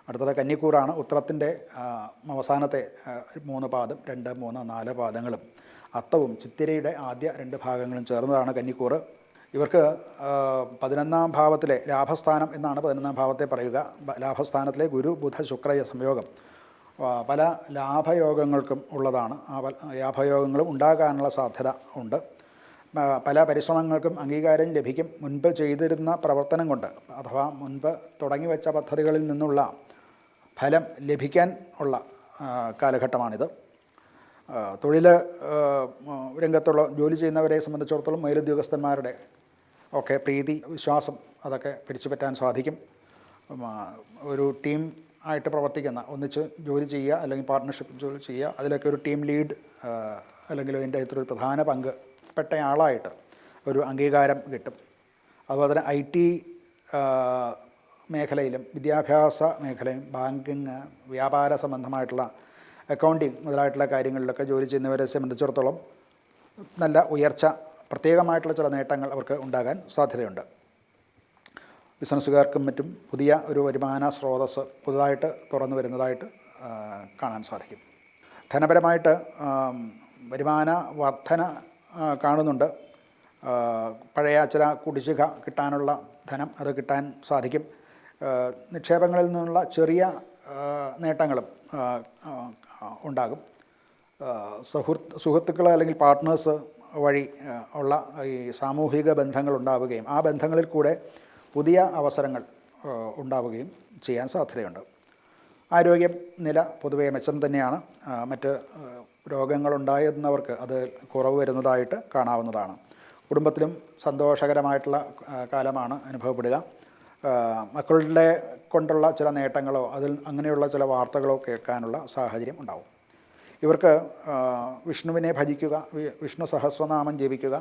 അടുത്തത് കന്നിക്കൂറാണ്. ഉത്രത്തിൻ്റെ അവസാനത്തെ 3 പാദം, 2, 3, 4 പാദങ്ങളും അത്തവും ചിത്തിരയുടെ ആദ്യ 2 ഭാഗങ്ങളും ചേർന്നതാണ് കന്നിക്കൂറ്. ഇവർക്ക് 11ാം ഭാവത്തിലെ ലാഭസ്ഥാനം എന്നാണ് 11ാം ഭാവത്തെ പറയുക. ലാഭസ്ഥാനത്തിലെ ഗുരു ബുധ ശുക്ര സംയോഗം പല ലാഭയോഗങ്ങൾക്കും ഉള്ളതാണ്. ആ ലാഭയോഗങ്ങളും ഉണ്ടാകാനുള്ള സാധ്യത ഉണ്ട്. പല പരിശ്രമങ്ങൾക്കും അംഗീകാരം ലഭിക്കും. മുൻപ് ചെയ്തിരുന്ന പ്രവർത്തനം കൊണ്ട് അഥവാ മുൻപ് തുടങ്ങി വെച്ച പദ്ധതികളിൽ നിന്നുള്ള ഫലം ലഭിക്കാൻ ഉള്ള കാലഘട്ടമാണിത്. തൊഴിൽ രംഗത്തുള്ള ജോലി ചെയ്യുന്നവരെ സംബന്ധിച്ചിടത്തോളം മേലുദ്യോഗസ്ഥന്മാരുടെ ഒക്കെ പ്രീതി, വിശ്വാസം അതൊക്കെ പിടിച്ചുപറ്റാൻ സാധിക്കും. ഒരു ടീം ആയിട്ട് പ്രവർത്തിക്കുന്ന, ഒന്നിച്ച് ജോലി ചെയ്യുക അല്ലെങ്കിൽ പാർട്ട്ണർഷിപ്പ് ജോലി ചെയ്യുക, അതിലൊക്കെ ഒരു ടീം ലീഡ് അല്ലെങ്കിൽ അതിൻ്റെ അകത്തൊരു പ്രധാന പങ്കപ്പെട്ടയാളായിട്ട് ഒരു അംഗീകാരം കിട്ടും. അതുപോലെ തന്നെ IT മേഖലയിലും വിദ്യാഭ്യാസ മേഖലയും ബാങ്കിങ്, വ്യാപാര സംബന്ധമായിട്ടുള്ള അക്കൗണ്ടിങ് മുതലായിട്ടുള്ള കാര്യങ്ങളിലൊക്കെ ജോലി ചെയ്യുന്നവരെ സംബന്ധിച്ചിടത്തോളം നല്ല ഉയർച്ച, പ്രത്യേകമായിട്ടുള്ള ചില നേട്ടങ്ങൾ അവർക്ക് ഉണ്ടാകാൻ സാധ്യതയുണ്ട്. ബിസിനസ്സുകാർക്കും മറ്റും പുതിയ ഒരു വരുമാന സ്രോതസ്സ് പുതുതായിട്ട് തുറന്നു വരുന്നതായിട്ട് കാണാൻ സാധിക്കും. ധനപരമായിട്ട് വരുമാന വർധന കാണുന്നുണ്ട്. പഴയ ചില കുടിശ്ശിക കിട്ടാനുള്ള ധനം അത് കിട്ടാൻ സാധിക്കും. നിക്ഷേപങ്ങളിൽ നിന്നുള്ള ചെറിയ നേട്ടങ്ങളും ഉണ്ടാകും. സുഹൃത്തുക്കൾ അല്ലെങ്കിൽ പാർട്ട്നേഴ്സ് വഴി ഉള്ള ഈ സാമൂഹിക ബന്ധങ്ങൾ ഉണ്ടാവുകയും ആ ബന്ധങ്ങളിൽ കൂടെ പുതിയ അവസരങ്ങൾ ഉണ്ടാവുകയും ചെയ്യാൻ സാധ്യതയുണ്ട്. ആരോഗ്യം നില പൊതുവെ മെച്ചം തന്നെയാണ്. മറ്റ് രോഗങ്ങളുണ്ടായിരുന്നവർക്ക് അത് കുറവ് വരുന്നതായിട്ട് കാണാവുന്നതാണ്. കുടുംബത്തിലും സന്തോഷകരമായിട്ടുള്ള കാലമാണ് അനുഭവപ്പെടുക. മക്കളുടെ കൊണ്ടുള്ള ചില നേട്ടങ്ങളോ അങ്ങനെയുള്ള ചില വാർത്തകളോ കേൾക്കാനുള്ള സാഹചര്യം ഉണ്ടാവും. ഇവർക്ക് വിഷ്ണുവിനെ ഭജിക്കുക, വിഷ്ണു സഹസ്രനാമം ജപിക്കുക,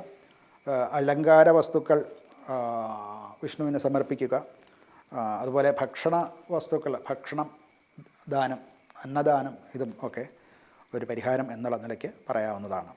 അലങ്കാര വസ്തുക്കൾ വിഷ്ണുവിന് സമർപ്പിക്കുക, അതുപോലെ ഭക്ഷണ വസ്തുക്കൾ, ഭക്ഷണം ദാനം, അന്നദാനം, ഇതും ഒക്കെ ഒരു പരിഹാരം എന്നുള്ള നിലയ്ക്ക് പറയാവുന്നതാണ്.